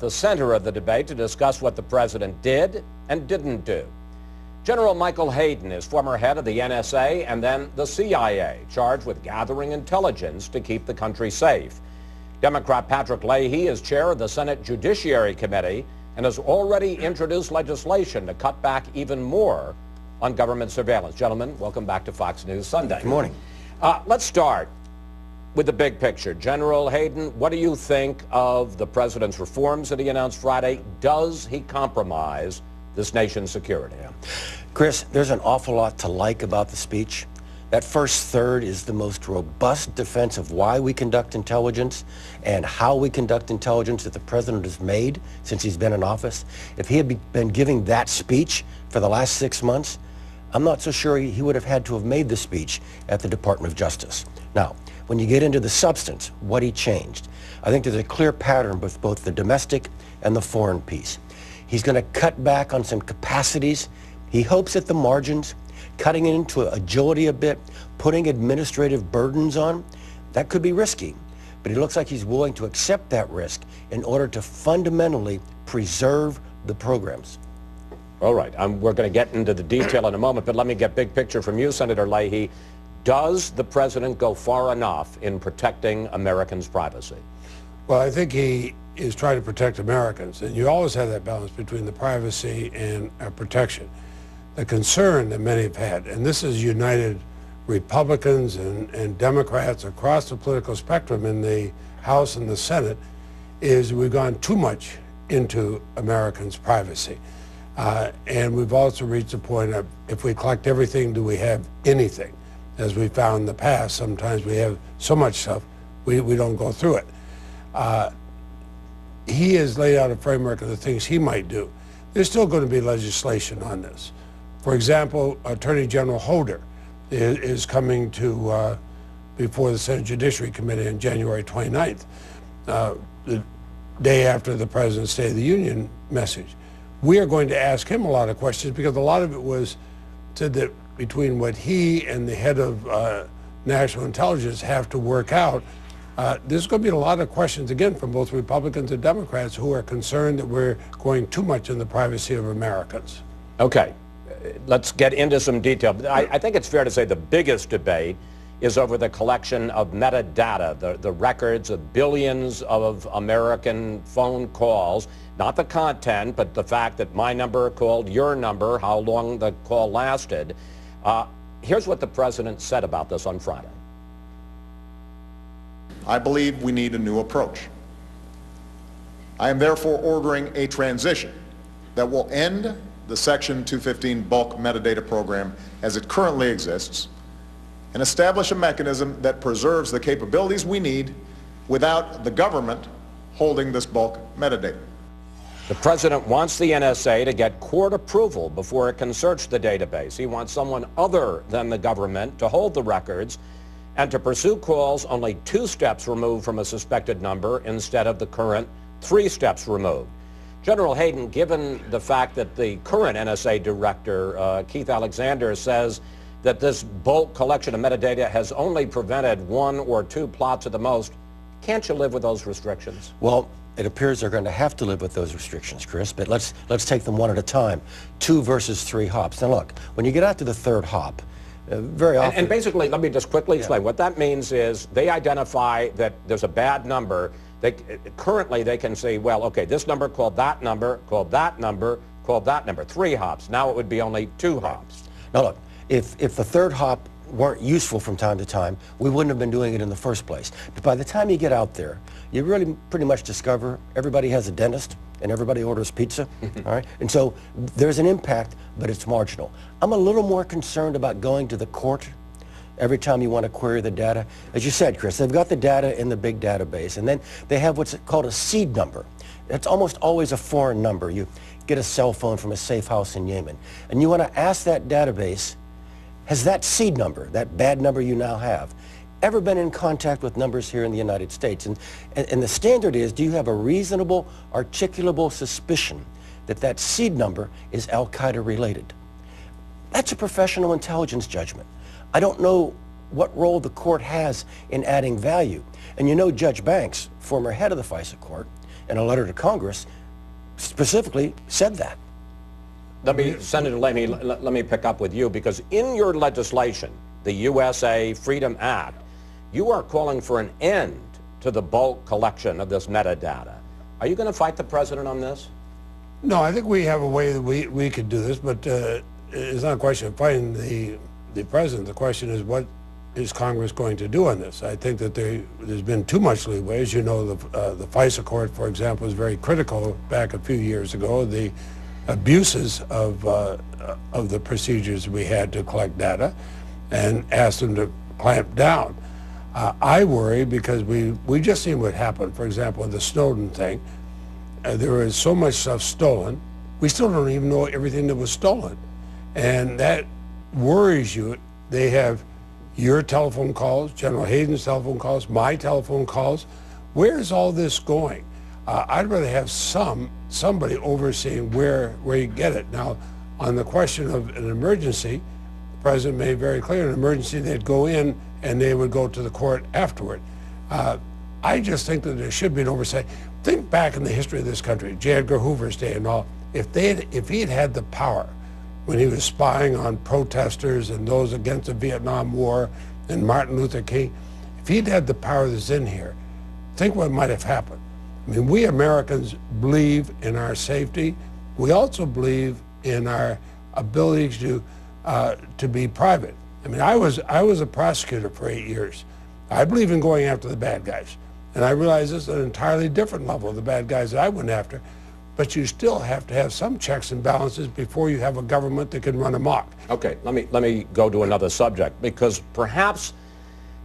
the center of the debate to discuss what the president did and didn't do. General Michael Hayden is former head of the NSA and then the CIA, charged with gathering intelligence to keep the country safe. Democrat Patrick Leahy is chair of the Senate Judiciary Committee and has already introduced legislation to cut back even more on government surveillance. Gentlemen, welcome back to Fox News Sunday. Good morning. Let's start with the big picture. General Hayden, what do you think of the president's reforms that he announced Friday? Does he compromise this nation's security? Chris, there's an awful lot to like about the speech. That first third is the most robust defense of why we conduct intelligence and how we conduct intelligence that the president has made since he's been in office. If he had been giving that speech for the last 6 months, I'm not so sure he would have had to have made the speech at the Department of Justice. Now, when you get into the substance, what he changed, I think there's a clear pattern with both the domestic and the foreign piece. He's going to cut back on some capacities. He hopes at the margins, cutting it into agility a bit, putting administrative burdens on. That could be risky, but he looks like he's willing to accept that risk in order to fundamentally preserve the programs. All right, we're going to get into the detail in a moment, but let me get big picture from you, Senator Leahy. Does the president go far enough in protecting Americans' privacy? Well, I think he is trying to protect Americans, and you always have that balance between the privacy and protection. The concern that many have had, and this has united Republicans and Democrats across the political spectrum in the House and the Senate, is we've gone too much into Americans' privacy. And we've also reached a point of, if we collect everything, do we have anything? As we found in the past, sometimes we have so much stuff, we don't go through it. He has laid out a framework of the things he might do. There's still going to be legislation on this. For example, Attorney General Holder is coming to before the Senate Judiciary Committee on January 29th, the day after the President's State of the Union message. We are going to ask him a lot of questions because a lot of it was said that between what he and the head of national intelligence have to work out, there's going to be a lot of questions, again, from both Republicans and Democrats who are concerned that we're going too much in the privacy of Americans. Okay, let's get into some detail. I think it's fair to say the biggest debate is over the collection of metadata, the records of billions of American phone calls, not the content, but the fact that my number called your number, how long the call lasted. Here's what the president said about this on Friday. I believe we need a new approach. I am therefore ordering a transition that will end the Section 215 bulk metadata program as it currently exists and establish a mechanism that preserves the capabilities we need without the government holding this bulk metadata. The president wants the NSA to get court approval before it can search the database. He wants someone other than the government to hold the records and to pursue calls only 2 steps removed from a suspected number instead of the current 3 steps removed. General Hayden, given the fact that the current NSA director, Keith Alexander, says that this bulk collection of metadata has only prevented 1 or 2 plots at the most, can't you live with those restrictions? Well, it appears they're going to have to live with those restrictions, Chris, but let's take them one at a time. 2 versus 3 hops. Now look, when you get out to the 3rd hop, very often... And basically, let me just quickly explain. What that means is they identify that there's a bad number. Currently, they can say, well, okay, this number called that number, called that number, called that number. 3 hops. Now it would be only 2 hops. Now look, if the 3rd hop weren't useful from time to time, we wouldn't have been doing it in the first place. But by the time you get out there, you really pretty much discover everybody has a dentist and everybody orders pizza, all right? And so there's an impact, but it's marginal. I'm a little more concerned about going to the court every time you want to query the data. As you said, Chris, they've got the data in the big database, and then they have what's called a seed number. It's almost always a foreign number. You get a cell phone from a safe house in Yemen, and you want to ask that database, has that seed number, that bad number you now have, ever been in contact with numbers here in the United States? And the standard is, do you have a reasonable, articulable suspicion that that seed number is Al-Qaeda related? That's a professional intelligence judgment. I don't know what role the court has in adding value. And you know Judge Banks, former head of the FISA court, in a letter to Congress, specifically said that. Senator Leahy, let me pick up with you, because in your legislation, the USA Freedom Act, you are calling for an end to the bulk collection of this metadata. Are you going to fight the president on this? No, I think we have a way that we could do this, but it's not a question of fighting the president. The question is, what is Congress going to do on this? I think that there's been too much leeway. As you know, the FISA court, for example, was very critical back a few years ago. The abuses of the procedures we had to collect data, and asked them to clamp down. I worry because we just seen what happened, for example, with the Snowden thing. There was so much stuff stolen. We still don't even know everything that was stolen. And that worries you. They have your telephone calls, General Hayden's telephone calls, my telephone calls. Where is all this going? I'd rather have somebody overseeing where you get it. Now, on the question of an emergency, the president made very clear an emergency, they'd go in and they would go to the court afterward. I just think that there should be an oversight. Think back in the history of this country, J. Edgar Hoover's day and all. If he had had the power when he was spying on protesters and those against the Vietnam War and Martin Luther King, if he'd had the power that's in here, think what might have happened. I mean, we Americans believe in our safety. We also believe in our ability to be private. I mean, I was a prosecutor for 8 years. I believe in going after the bad guys. And I realize this is an entirely different level of the bad guys that I went after. But you still have to have some checks and balances before you have a government that can run amok. Okay, let me go to another subject, because perhaps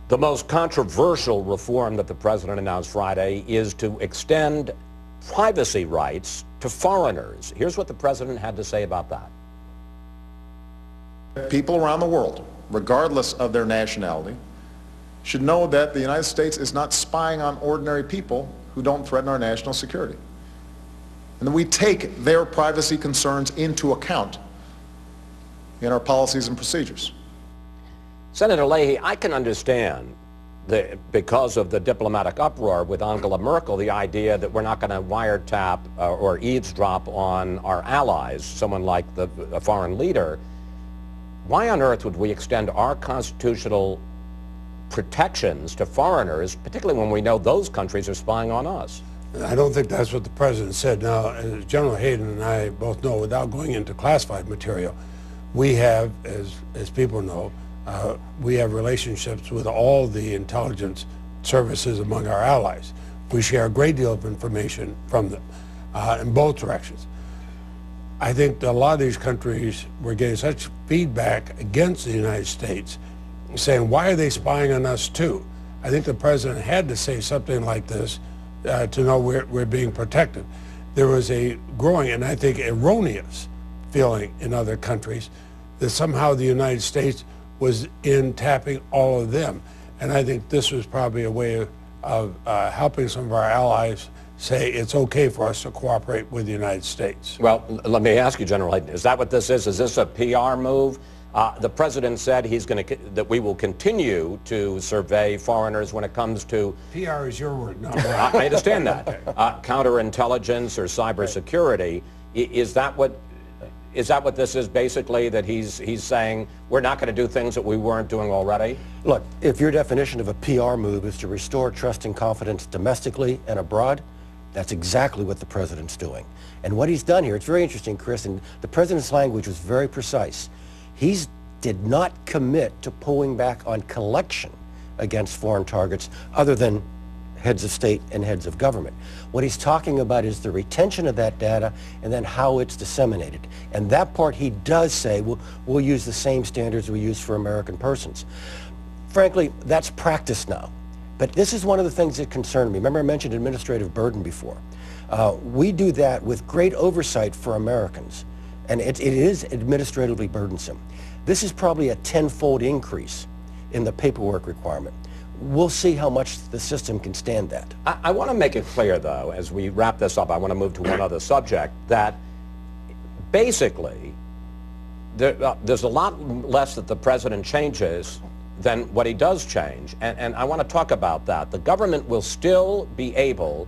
the most controversial reform that the president announced Friday is to extend privacy rights to foreigners. Here's what the president had to say about that. People around the world, regardless of their nationality, should know that the United States is not spying on ordinary people who don't threaten our national security. And that we take their privacy concerns into account in our policies and procedures. Senator Leahy, I can understand because of the diplomatic uproar with Angela Merkel, the idea that we're not going to wiretap or eavesdrop on our allies, someone like a foreign leader. Why on earth would we extend our constitutional protections to foreigners, particularly when we know those countries are spying on us? I don't think that's what the president said. Now, as General Hayden and I both know, without going into classified material, we have, as people know, we have relationships with all the intelligence services among our allies. We share a great deal of information from them in both directions. I think that a lot of these countries were getting such feedback against the United States, saying, why are they spying on us too? I think the president had to say something like this to know we're being protected. There was a growing, and I think erroneous, feeling in other countries that somehow the United States was in tapping all of them. And I think this was probably a way of helping some of our allies say it's okay for us to cooperate with the United States. Well, let me ask you, General Hayden, is that what this is? Is this a PR move? The president said that we will continue to survey foreigners when it comes to... PR is your word, not mine. I understand that. Counterintelligence or cybersecurity. Is that what this is basically, that he's saying we're not going to do things that we weren't doing already? Look, if your definition of a PR move is to restore trust and confidence domestically and abroad, that's exactly what the president's doing. And what he's done here, it's very interesting, Chris, and the president's language was very precise. He did not commit to pulling back on collection against foreign targets other than heads of state and heads of government. What he's talking about is the retention of that data and then how it's disseminated. And that part he does say we'll use the same standards we use for American persons. Frankly, that's practice now. But this is one of the things that concerned me. Remember I mentioned administrative burden before. We do that with great oversight for Americans. And it is administratively burdensome. This is probably a 10-fold increase in the paperwork requirement. We'll see how much the system can stand that. I want to make it clear, though, as we wrap this up, I want to move to one other subject, that basically there's a lot less that the president changes than what he does change. And I want to talk about that. The government will still be able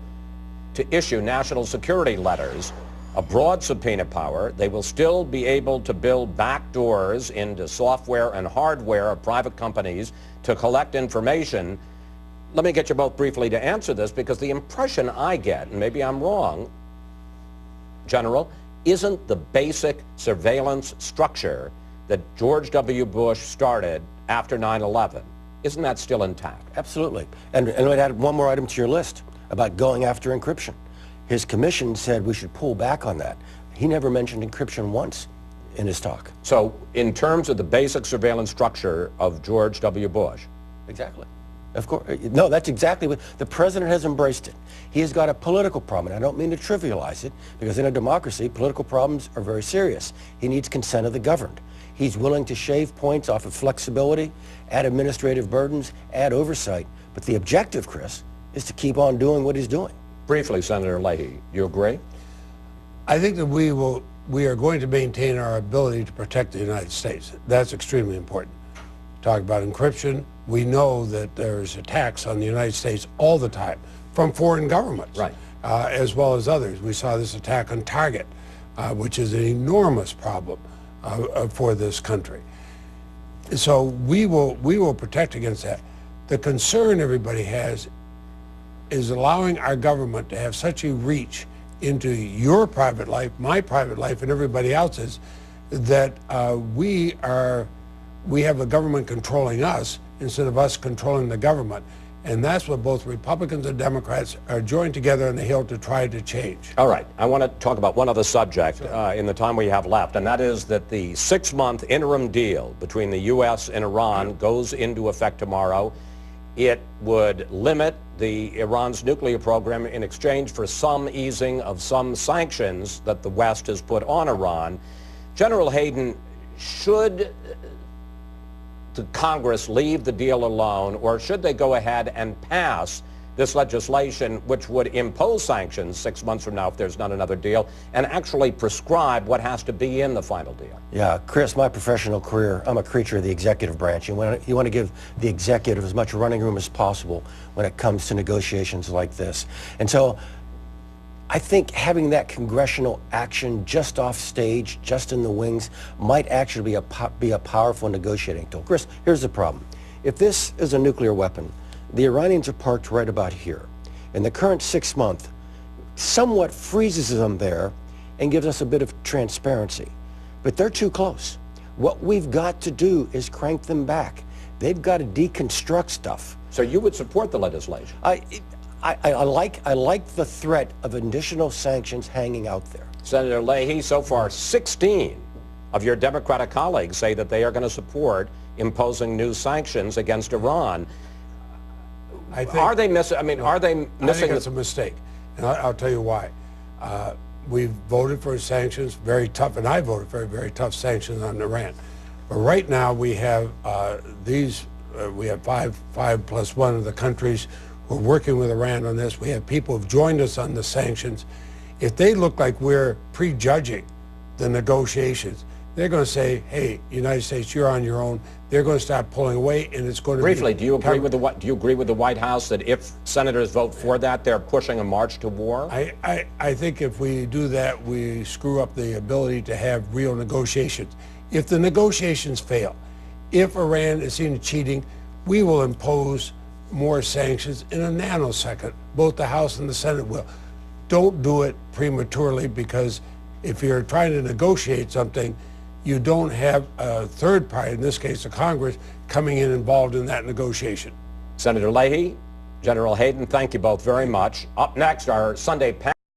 to issue national security letters, a broad subpoena power. They will still be able to build backdoors into software and hardware of private companies to collect information. Let me get you both briefly to answer this, because the impression I get, and maybe I'm wrong, General, isn't the basic surveillance structure that George W. Bush started after 9/11, isn't that still intact? Absolutely. And I'd add one more item to your list about going after encryption. His commission said we should pull back on that. He never mentioned encryption once in his talk. So in terms of the basic surveillance structure of George W. Bush? Exactly. Of course. No, that's exactly what the president has embraced it. He has got a political problem, and I don't mean to trivialize it, because in a democracy, political problems are very serious. He needs consent of the governed. He's willing to shave points off of flexibility, add administrative burdens, add oversight. But the objective, Chris, is to keep on doing what he's doing. Briefly, Senator Leahy, you agree? I think that we are going to maintain our ability to protect the United States. That's extremely important. Talk about encryption. We know that there's attacks on the United States all the time from foreign governments, right, as well as others. We saw this attack on Target, which is an enormous problem for this country. So we will protect against that. The concern everybody has is allowing our government to have such a reach into your private life, my private life, and everybody else's, that we have the government controlling us instead of us controlling the government. And that's what both Republicans and Democrats are joined together on the Hill to try to change. All right. I want to talk about one other subject in the time we have left, and that is that the 6-month interim deal between the U.S. and Iran goes into effect tomorrow. It would limit Iran's nuclear program in exchange for some easing of some sanctions that the West has put on Iran. General Hayden, should the Congress leave the deal alone, or should they go ahead and pass this legislation which would impose sanctions 6 months from now if there's not another deal, and actually prescribe what has to be in the final deal? Yeah, Chris, my professional career, I'm a creature of the executive branch. You want to give the executive as much running room as possible when it comes to negotiations like this. And so I think having that congressional action just off stage, just in the wings, might actually be a powerful negotiating tool. Chris, here's the problem. If this is a nuclear weapon, the Iranians are parked right about here. And the current 6-month somewhat freezes them there and gives us a bit of transparency. But they're too close. What we've got to do is crank them back. They've got to deconstruct stuff. So you would support the legislation? I like the threat of additional sanctions hanging out there. Senator Leahy, so far 16 of your Democratic colleagues say that they are going to support imposing new sanctions against Iran. Are they missing? I mean, are they missing? I think it's a mistake, and I'll tell you why. We've voted for sanctions, very tough, and I voted for very tough sanctions on Iran. But right now we have we have five plus one of the countries who are working with Iran on this. We have people who've joined us on the sanctions. If they look like we're prejudging the negotiations, they're going to say, "Hey, United States, you're on your own." They're going to start pulling away, and it's going to briefly. Do you agree with the White House that if senators vote for that, they're pushing a march to war? I think if we do that, we screw up the ability to have real negotiations. If the negotiations fail, if Iran is seen cheating, we will impose more sanctions in a nanosecond. Both the House and the Senate will. Don't do it prematurely, because if you're trying to negotiate something, you don't have a third party, in this case the Congress, coming in involved in that negotiation. Senator Leahy, General Hayden, thank you both very much. Up next, our Sunday panel.